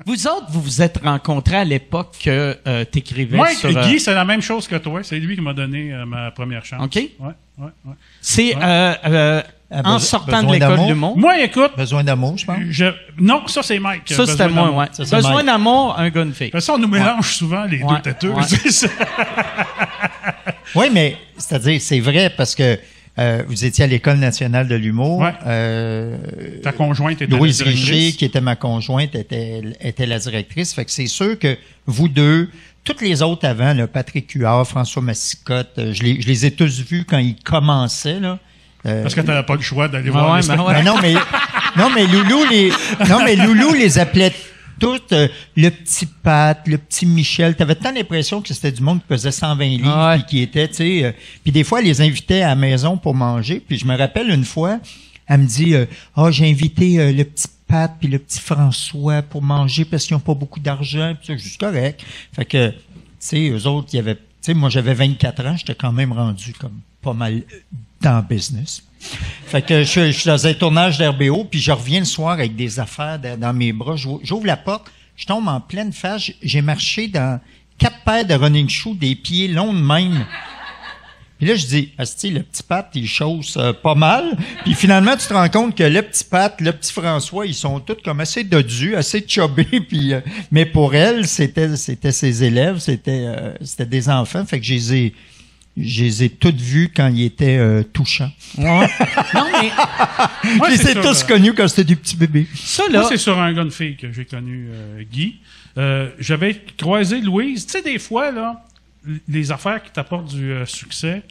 Vous autres, vous vous êtes rencontrés à l'époque que t'écrivais Moi, sur... Guy, c'est la même chose que toi. C'est lui qui m'a donné ma première chance. OK. Ouais. C'est en sortant de Besoin l'école d'amour. du monde. Moi, écoute, Besoin d'amour, je pense. non, ça, c'est Mike. Ça, c'était Besoin moi, d'amour. ouais. Ça, c'est Besoin Mike. d'amour, un gars, une fille. De toute façon, on nous mélange souvent les Ouais. deux têteux. Ouais. C'est ça. Oui, mais c'est-à-dire, c'est vrai parce que vous étiez à l'École nationale de l'humour. Ouais. Ta conjointe était Louise la directrice. Richer, qui était ma conjointe, était la directrice. Fait que c'est sûr que vous deux, toutes les autres avant, là, Patrick Huard, François Massicotte, je les ai tous vus quand ils commençaient, là. Parce que tu n'avais pas le choix d'aller voir les spectacles. ouais. Mais Loulou les appelait toutes le petit Pat, le petit Michel. T'avais tant l'impression que c'était du monde qui pesait 120 livres, Ouais. puis qui était, tu sais, puis des fois, elle les invitait à la maison pour manger. Puis je me rappelle une fois, elle me dit, j'ai invité le petit Pat puis le petit François pour manger parce qu'ils n'ont pas beaucoup d'argent. Puis ça, je dis, c'est correct. Fait que, tu sais, eux autres, il y avait, tu sais, moi j'avais 24 ans, j'étais quand même rendu comme pas mal dans le business. Fait que je suis dans un tournage d'RBO, puis je reviens le soir avec des affaires dans mes bras. J'ouvre la porte, je tombe en pleine face. J'ai marché dans 4 paires de running shoes, des pieds longs de même. Puis là, je dis, asti, le petit Pat, il chausse pas mal. Puis finalement, tu te rends compte que le petit Pat, le petit François, ils sont tous comme assez dodus, assez chubby. Puis, mais pour elle, c'était ses élèves, c'était des enfants. Fait que je les ai toutes vues quand ils étaient touchants. Ouais. Non, mais Moi, Je les c'est ai sur, tous connus quand c'était des petits bébés. ça, là... Moi, c'est sur un gars de fille que j'ai connu Guy. J'avais croisé Louise. Tu sais, des fois, là, les affaires qui t'apportent du succès,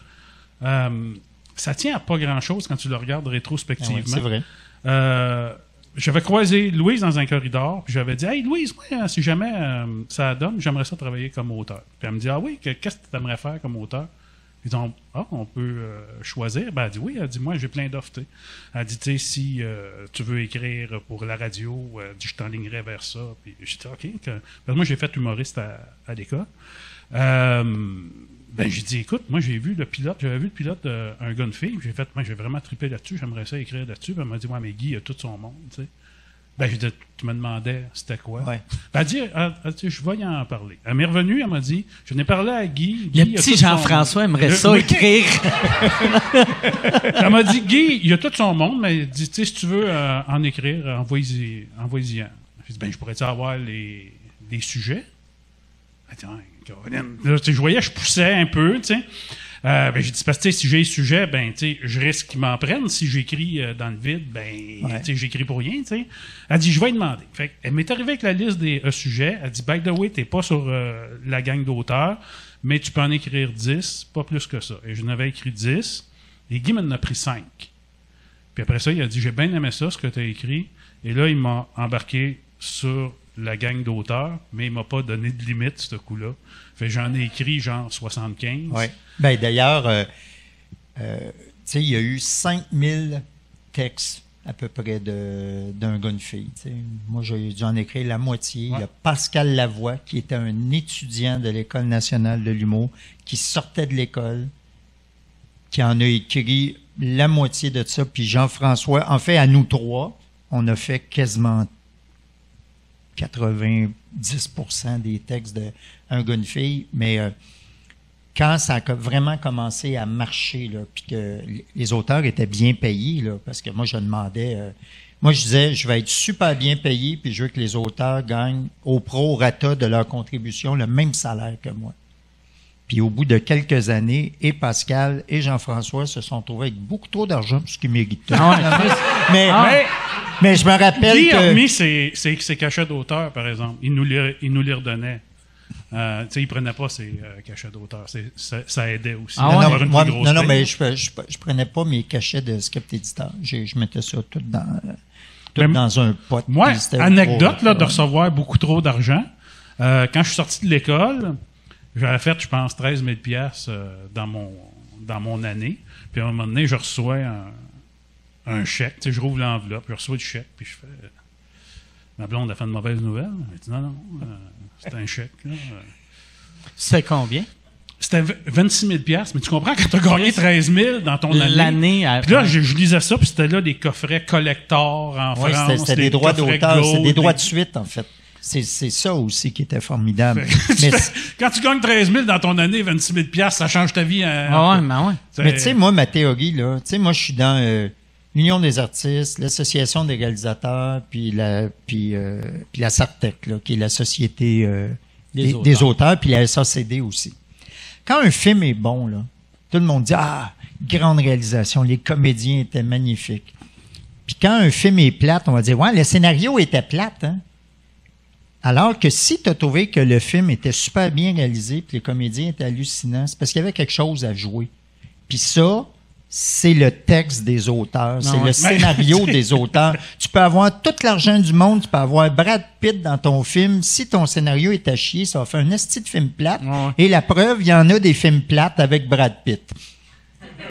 ça tient à pas grand-chose quand tu le regardes rétrospectivement. Ah ouais, c'est vrai. J'avais croisé Louise dans un corridor, puis j'avais dit « Hey, Louise, moi, si jamais ça donne, j'aimerais ça travailler comme auteur. » Puis elle me dit « Ah oui, qu'est-ce que tu aimerais faire comme auteur? » Ils disent « Ah, on peut choisir. » Ben, elle dit « Oui. » Elle dit « Moi, j'ai plein d'offres. » Elle dit « Tu sais, si tu veux écrire pour la radio, elle dit, je t'enlignerai vers ça. » Puis j'ai dit « OK. » Parce que moi, j'ai fait humoriste à l'école. Ben, j'ai dit, écoute, moi, j'avais vu le pilote d'un gars de fille, j'ai fait, moi, j'ai vraiment trippé là-dessus, j'aimerais ça écrire là-dessus. Puis elle m'a dit, ouais, mais Guy, il a tout son monde, tu sais. Ben, j'ai dit, tu me demandais, c'était quoi? Ouais. Ben, elle dit, je vais y en parler. Elle m'est revenue, elle m'a dit, je n'ai parlé à Guy. Le Guy a petit tout son Jean-François monde. aimerait ça Oui. écrire. Elle m'a dit, Guy, il a tout son monde, mais elle dit, tu sais, si tu veux en écrire, envoie-y un. J'ai dit, ben, je pourrais-tu avoir les sujets? Elle dit, là, tu sais, je voyais, je poussais un peu, tu sais. Ben, j'ai dit, parce que si j'ai les sujets, ben, tu sais, je risque qu'ils m'en prennent. Si j'écris dans le vide, ben, Ouais. tu sais, j'écris pour rien, tu sais. Elle dit, je vais lui demander. Fait elle m'est arrivée avec la liste des sujets. Elle dit, by the way, t'es pas sur la gang d'auteurs, mais tu peux en écrire 10, pas plus que ça. Et je n'avais écrit 10, et Guy m'en a pris 5. Puis après ça, il a dit, j'ai bien aimé ça, ce que tu as écrit. Et là, il m'a embarqué sur la gang d'auteurs, mais il m'a pas donné de limite, ce coup-là. Fait que j'en ai écrit genre 75. Ouais. Ben, d'ailleurs, tu sais, il y a eu 5000 textes à peu près d'un gars, une fille. Tu sais. Moi, j'en ai écrit la moitié. Ouais. Il y a Pascal Lavoie, qui était un étudiant de l'École nationale de l'humour, qui sortait de l'école, qui en a écrit la moitié de ça. Puis Jean-François, en fait, à nous trois, on a fait quasiment 90% des textes d'un gars, une fille, mais quand ça a vraiment commencé à marcher, là, puis que les auteurs étaient bien payés, là, parce que moi, je demandais, moi, je disais, je vais être super bien payé, puis je veux que les auteurs gagnent au prorata de leur contribution le même salaire que moi. Puis au bout de quelques années, et Pascal et Jean-François se sont trouvés avec beaucoup trop d'argent pour ce qu'ils méritaient. Mais je me rappelle Guy a que... remis ses cachets d'auteur, par exemple. Il nous les redonnait. Tu sais, il prenait pas ses cachets d'auteur. Ça aidait aussi. Ah à ouais? avoir une plus grosse non, paye. mais je prenais pas mes cachets de script éditeur. Je mettais ça tout Mais dans un pot. Moi, puis c'était anecdote trop- là, de recevoir beaucoup trop d'argent. Quand je suis sorti de l'école, j'avais fait, je pense, 13 000 dans mon année. Puis à un moment donné, je reçois un chèque. Tu sais, je rouvre l'enveloppe, je reçois le chèque, puis je fais... ma blonde a fait une mauvaise nouvelle. Elle dit non, c'était un chèque. Là. C'est combien? C'était 26 000 mais tu comprends quand tu as gagné 13 000 dans ton année. L'année à... Puis là, je lisais ça, puis c'était là des coffrets collector en Ouais, France. c'était des droits coffrets d'auteur, c'est des Gold, droits de suite, en fait. C'est ça aussi qui était formidable. Quand tu gagnes 13 000 dans ton année, 26 000 $, ça change ta vie. Ah ouais, ben ouais. Mais tu sais, moi, ma théorie, là, tu sais, moi, je suis dans l'Union des artistes, l'Association des réalisateurs, puis la SARTEC, là, qui est la Société des auteurs, puis la SACD aussi. Quand un film est bon, là, tout le monde dit « Ah, grande réalisation, les comédiens étaient magnifiques. » Puis quand un film est plate, on va dire « Ouais, le scénario était plate, hein? » Alors que si tu as trouvé que le film était super bien réalisé puis les comédiens étaient hallucinants, c'est parce qu'il y avait quelque chose à jouer. Puis ça, c'est le texte des auteurs, c'est le scénario des auteurs. Tu peux avoir tout l'argent du monde, tu peux avoir Brad Pitt dans ton film. Si ton scénario est à chier, ça va faire un esti de film plate. Ouais. Et la preuve, il y en a des films plates avec Brad Pitt.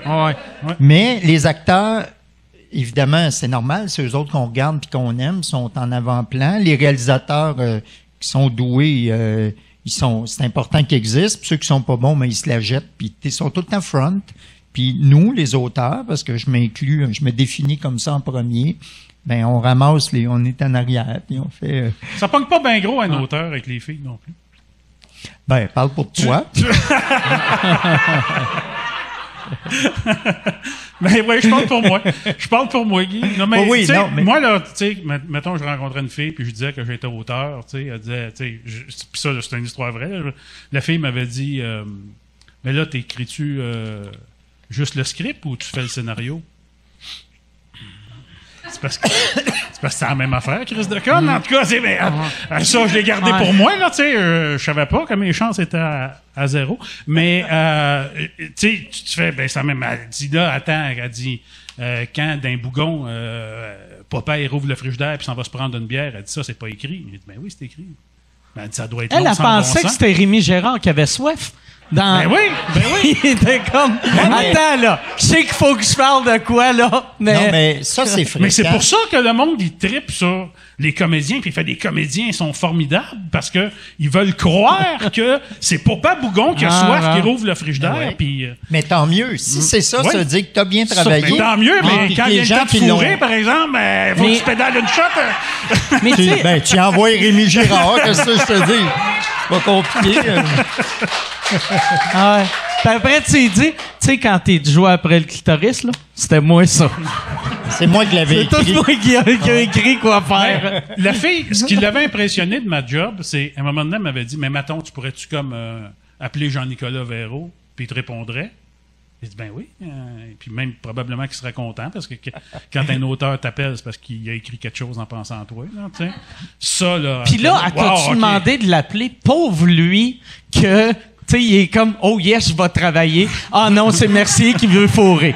Ouais. Mais les acteurs... Évidemment, c'est normal, c'est eux autres qu'on regarde puis qu'on aime, sont en avant-plan. Les réalisateurs qui sont doués, c'est important qu'ils existent. Puis ceux qui sont pas bons, mais ils se la jettent. Puis ils sont tout le temps front. Puis nous, les auteurs, parce que je me définis comme ça en premier. Ben on ramasse on est en arrière puis on fait. Ça pogne pas bien gros un auteur avec les filles non plus. Ben parle pour toi. Ben oui, je parle pour moi. Guy. Non, mais, oui, non, mais... Moi, là, tu sais, mettons, je rencontrais une fille, puis je disais que j'étais auteur, tu sais, elle disait, tu sais, puis ça, c'est une histoire vraie. Là, la fille m'avait dit, mais là, t'écris-tu juste le script ou tu fais le scénario? C'est parce que c'est la même affaire, Chris de Conne. En tout cas, ça, je l'ai gardé pour moi, là, tu sais. Je savais pas que mes chances étaient à 0. Mais, tu sais, tu fais, ben, ça même, elle dit là, attends, elle dit, quand d'un bougon, papa, il rouvre le frigidaire puis s'en va se prendre une bière, elle dit ça, c'est pas écrit. J'ai dit, ben oui, c'est écrit. Ben, elle dit, ça doit être Elle long, a sans pensé bon que sens. c'était Rémi Gérard qui avait soif. Ben oui. Il était comme, attends, là, je sais qu'il faut que je parle de quoi, là, mais... Non, mais ça, c'est fréquent. Mais c'est pour ça que le monde, il trippe sur les comédiens, puis il fait des comédiens, ils sont formidables, parce que ils veulent croire que c'est Papa Bougon qui a soif, qui rouvre le frigidaire, puis... Mais tant mieux. Si c'est ça, ça veut dire que tu as bien travaillé. Mais tant mieux, mais puis quand les il y a gens le temps de qui l'ont- fourrer, par exemple, faut que tu pédales une shot. Mais tu sais, Tu envoies Rémi Girard, qu'est-ce que je te dis? C'est pas compliqué. ouais. Puis après, tu dis, tu sais, quand t'es joué après le clitoris, là, c'était moi ça. C'est moi qui l'avais C'est tout écrit. moi qui a écrit quoi faire. La fille, ce qui l'avait impressionné de ma job, c'est, à un moment donné, elle m'avait dit, mais Maton, tu pourrais-tu comme appeler Jean-Nicolas Véraud, puis il te répondrait? J'ai dit, ben oui. Et puis même, probablement qu'il serait content, parce que quand un auteur t'appelle, c'est parce qu'il a écrit quelque chose en pensant à toi. Là, tu sais. Ça, là... Puis là, elle t'a-tu demandé de l'appeler? Pauvre lui, que, tu sais, il est comme, oh yes, je vais travailler. Ah non, c'est Mercier qui veut fourrer.